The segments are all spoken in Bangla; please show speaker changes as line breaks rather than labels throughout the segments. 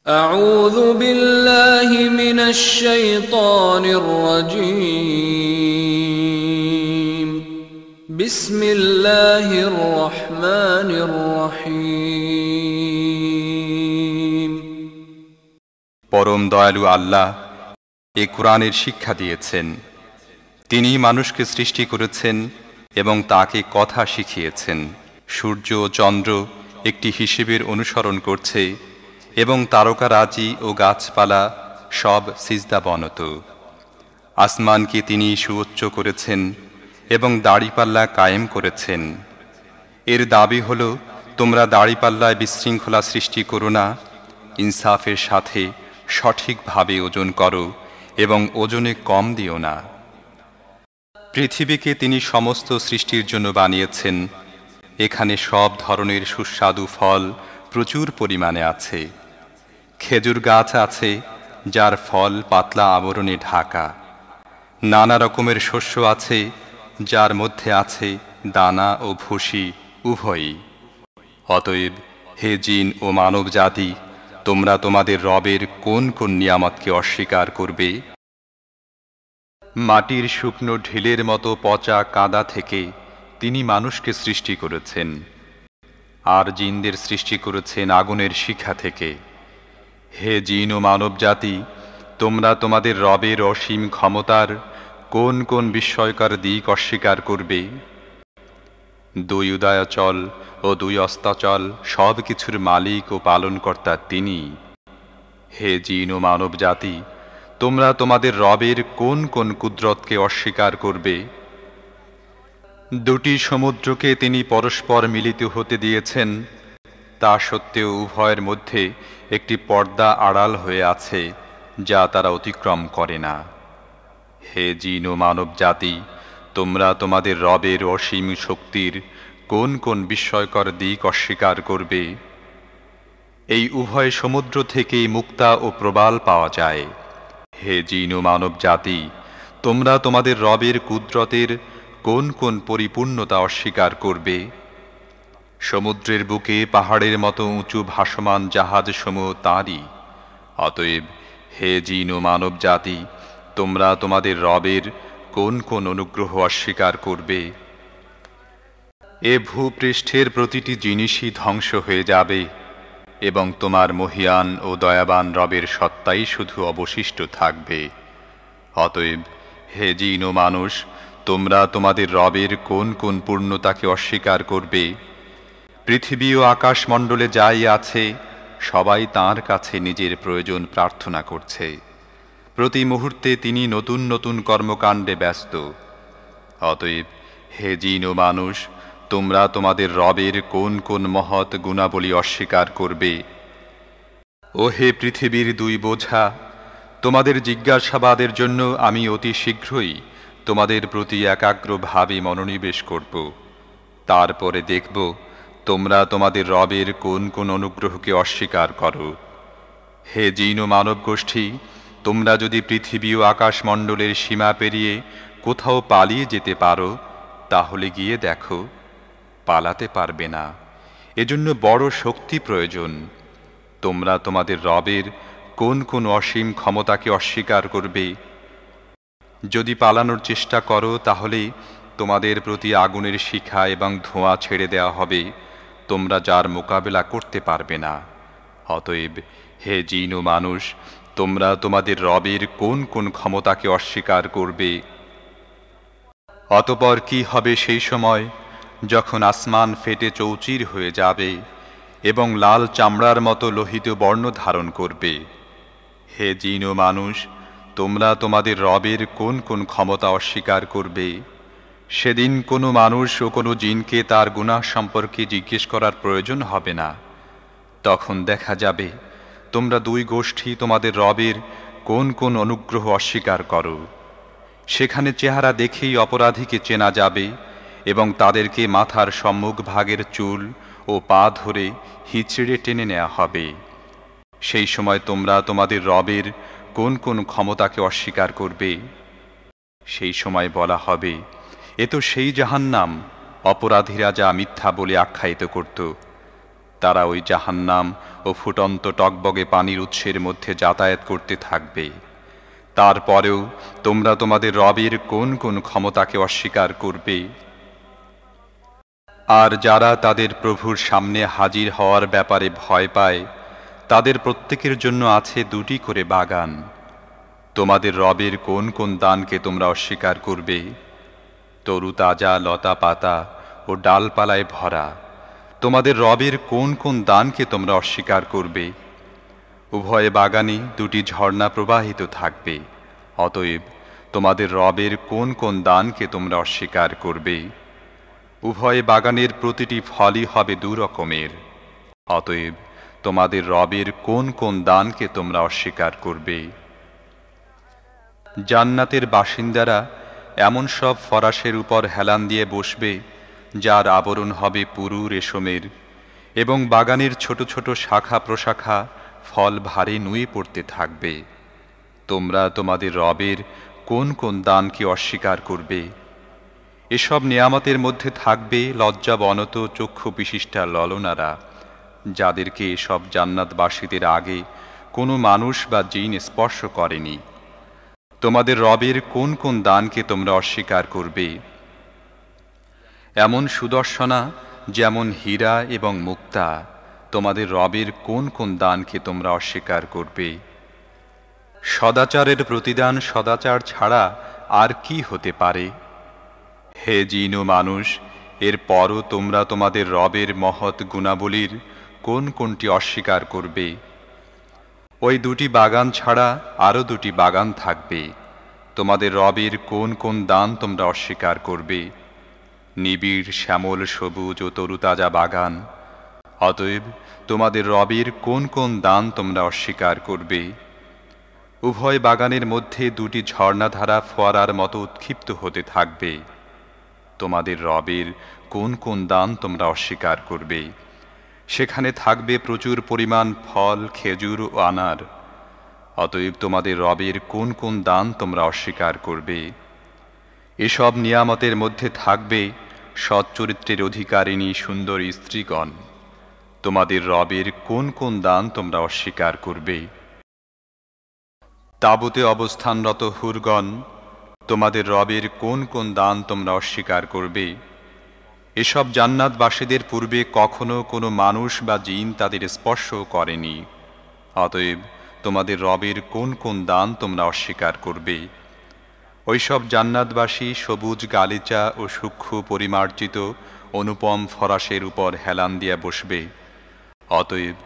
أعوذ بالله من الشيطان الرجيم بسم الله الرحمن الرحيم
পরম দয়ালু আল্লাহ এই কুরআনের শিক্ষা দিয়েছেন। তিনি মানুষকে সৃষ্টি করেছেন এবং তাকে কথা শিখিয়েছেন। সূর্য ও চন্দ্র একটি হিসেবের অনুসরণ করছে এবং তারকারাজি ও গাছপালা সব সিজদাবনত। আসমানকে তিনি সুউচ্চ করেছেন এবং দাড়িপাল্লা কায়েম করেছেন। এর দাবি হল, তোমরা দাড়িপাল্লায় বিশৃঙ্খলা সৃষ্টি করো না, ইনসাফের সাথে সঠিকভাবে ওজন করো এবং ওজনে কম দিও না। পৃথিবীকে তিনি সমস্ত সৃষ্টির জন্য বানিয়েছেন। এখানে সব ধরনের সুস্বাদু ফল প্রচুর পরিমাণে আছে। খেজুর গাছ আছে যার ফল পাতলা আবরণে ঢাকা। নানা রকমের শস্য আছে যার মধ্যে আছে দানা ও ভুসি উভয়ই। অতএব হে জিন ও মানব জাতি, তোমরা তোমাদের রবের কোন কোন নিয়ামতকে অস্বীকার করবে? মাটির শুকনো ঢিলের মতো পচা কাদা থেকে তিনি মানুষকে সৃষ্টি করেছেন, আর জিনদের সৃষ্টি করেছেন আগুনের শিখা থেকে। হে জিন ও মানব জাতি, তোমরা তোমাদের রবের অসীম ক্ষমতার কোন কোন বিস্ময়কর দিক অস্বীকার করবে? দুই উদয়াচল ও দুই অস্তাচল সব কিছুর মালিক ও পালনকর্তা তিনি। হে জিন ও মানব জাতি, তোমরা তোমাদের রবের কোন কোন কুদরতকে অস্বীকার করবে? দুটি সমুদ্রকে তিনি পরস্পর মিলিত হতে দিয়েছেন, তা সত্ত্বেও উভয়ের মধ্যে একটি পর্দা আড়াল হয়ে আছে যা তারা অতিক্রম করে না। হে জিন ও মানব জাতি, তোমরা তোমাদের রবের অসীম শক্তির কোন কোন বিস্ময়কর দিক অস্বীকার করবে? এই উভয় সমুদ্র থেকেই মুক্তা ও প্রবাল পাওয়া যায়। হে জিন ও মানব জাতি, তোমরা তোমাদের রবের কুদরতের কোন কোন পরিপূর্ণতা অস্বীকার করবে? সমুদ্রের বুকে পাহাড়ের মতো উঁচু ভাসমান জাহাজসমূহ তাঁরই। অতএব হে জিন ও মানব জাতি, তোমরা তোমাদের রবের কোন কোন অনুগ্রহ অস্বীকার করবে? এ ভূপৃষ্ঠের প্রতিটি জিনিসই ধ্বংস হয়ে যাবে এবং তোমার মহিয়ান ও দয়াবান রবের সত্তাই শুধু অবশিষ্ট থাকবে। অতএব হে জিন ও মানুষ, তোমরা তোমাদের রবের কোন কোন পূর্ণতাকে অস্বীকার করবে? পৃথিবী ও আকাশমণ্ডলে যাই আছে সবাই তাঁর কাছে নিজের প্রয়োজন প্রার্থনা করছে। প্রতি মুহূর্তে তিনি নতুন নতুন কর্মকাণ্ডে ব্যস্ত। অতএব হে জিন ও মানুষ, তোমরা তোমাদের রবের কোন কোন মহৎ গুণাবলী অস্বীকার করবে? ও হে পৃথিবীর দুই বোঝা, তোমাদের জিজ্ঞাসাবাদের জন্য আমি অতি শীঘ্রই তোমাদের প্রতি একাগ্রভাবে মনোনিবেশ করব। তারপরে দেখব তোমরা তোমাদের রবের কোন কোন অনুগ্রহকে অস্বীকার করো। হে জিন ও মানব গোষ্ঠী, তোমরা যদি পৃথিবী ও আকাশমণ্ডলের সীমা পেরিয়ে কোথাও পালিয়ে যেতে পারো, তাহলে গিয়ে দেখো, পালাতে পারবে না। এজন্য বড় শক্তি প্রয়োজন। তোমরা তোমাদের রবের কোন কোন অসীম ক্ষমতাকে অস্বীকার করবে? যদি পালানোর চেষ্টা করো, তাহলে তোমাদের প্রতি আগুনের শিখা এবং ধোঁয়া ছেড়ে দেওয়া হবে, তোমরা যার মোকাবেলা করতে পারবে না। অতএব হে জিন ও মানুষ, তোমরা তোমাদের রবের কোন কোন ক্ষমতাকে অস্বীকার করবে? অতঃপর কি হবে সেই সময় যখন আসমান ফেটে চৌচির হয়ে যাবে এবং লাল চামড়ার মতো লোহিত বর্ণ ধারণ করবে? হে জিন ও মানুষ, তোমরা তোমাদের রবের কোন কোন ক্ষমতা অস্বীকার করবে? সেদিন কোনো মানুষ ও কোনো জিনকে তার গুনাহ সম্পর্কে জিজ্ঞেস করার প্রয়োজন হবে না। তখন দেখা যাবে তোমরা দুই গোষ্ঠী তোমাদের রবের কোন কোন অনুগ্রহ অস্বীকার করো। সেখানে চেহারা দেখেই অপরাধীকে চেনা যাবে এবং তাদেরকে মাথার সম্মুখ ভাগের চুল ও পা ধরে হিঁচড়ে টেনে নেওয়া হবে। সেই সময় তোমরা তোমাদের রবের কোন কোন ক্ষমতাকে অস্বীকার করবে? সেই সময় বলা হবে, এ তো সেই জাহান্নাম অপরাধীরা যা মিথ্যা বলে আখ্যায়িত করত। তারা ওই জাহান্নাম ও ফুটন্ত টকবগে পানির উৎসের মধ্যে যাতায়াত করতে থাকবে। তারপরেও তোমরা তোমাদের রবের কোন কোন ক্ষমতাকে অস্বীকার করবে? আর যারা তাদের প্রভুর সামনে হাজির হওয়ার ব্যাপারে ভয় পায়, তাদের প্রত্যেকের জন্য আছে 2টি করে বাগান। তোমাদের রবের কোন কোন দানকে তোমরা অস্বীকার করবে? তরুতাজা লতা পাতা ও ডালপালায় ভরা তোমাদের রবের কোন কোন দানকে তোমরা অস্বীকার করবে? উভয় বাগানে 2টি ঝর্ণা প্রবাহিত থাকবে। অতএব তোমাদের রবের কোন কোন দানকে তোমরা অস্বীকার করবে? উভয় বাগানের প্রতিটি ফলই হবে 2 রকমের। অতএব তোমাদের রবের কোন কোন দানকে তোমরা অস্বীকার করবে? জান্নাতের বাসিন্দারা এমন সব ফরাশের উপর হেলান দিয়ে বসবে যার আবরণ হবে পুরু রেশমের, এবং বাগানের ছোট ছোট শাখা প্রশাখা ফল ভারে নুয়ে পড়তে থাকবে। তোমরা তোমাদের রবের কোন কোন দানকে অস্বীকার করবে? এসব নিয়ামতের মধ্যে থাকবে লজ্জাবনত চক্ষু বিশিষ্টা ললনারা, যাদেরকে এসব জান্নাতবাসীদের আগে কোনো মানুষ বা জিন স্পর্শ করেনি। তোমাদের রবের কোন কোন দানকে তোমরা অস্বীকার করবে? এমন সুদর্শনা যেমন হীরা এবং মুক্তা, তোমাদের রবের কোন কোন দানকে তোমরা অস্বীকার করবে? সদাচারের প্রতিদান সদাচার ছাড়া আর কি হতে পারে? হে জিন ও মানুষ, এর পরও তোমরা তোমাদের রবের মহৎ গুণাবলীর কোন কোনটি অস্বীকার করবে? ওই 2টি বাগান ছাড়া আরও 2টি বাগান থাকবে। তোমাদের রবের কোন কোন দান তোমরা অস্বীকার করবে? নিবিড় শ্যামল সবুজ ও তরুতাজা বাগান। অতএব তোমাদের রবের কোন কোন দান তোমরা অস্বীকার করবে? উভয় বাগানের মধ্যে 2টি ঝর্ণাধারা ফোয়ারার মতো উৎক্ষিপ্ত হতে থাকবে। তোমাদের রবের কোন কোন দান তোমরা অস্বীকার করবে? সেখানে থাকবে প্রচুর পরিমাণ ফল, খেজুর ও আনার। অতএব তোমাদের রবের কোন কোন দান তোমরা অস্বীকার করবে? এসব নিয়ামতের মধ্যে থাকবে সৎ চরিত্রের অধিকারিণী সুন্দর স্ত্রীগণ। তোমাদের রবের কোন কোন দান তোমরা অস্বীকার করবে? তাবুতে অবস্থানরত হুরগণ, তোমাদের রবের কোন কোন দান তোমরা অস্বীকার করবে? এসব জান্নাতবাসীদের পূর্বে কখনো কোনো মানুষ বা জিন তাদের স্পর্শ করেনি। অতএব তোমাদের রবের কোন কোন দান তোমরা অস্বীকার করবে? ওইসব জান্নাতবাসী সবুজ গালিচা ও সূক্ষ্ম পরিমার্জিত অনুপম ফরাশের উপর হেলান দিয়া বসবে। অতএব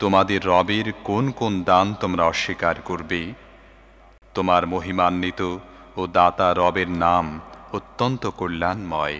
তোমাদের রবের কোন কোন দান তোমরা অস্বীকার করবে? তোমার মহিমান্বিত ও দাতা রবের নাম অত্যন্ত কল্যাণময়।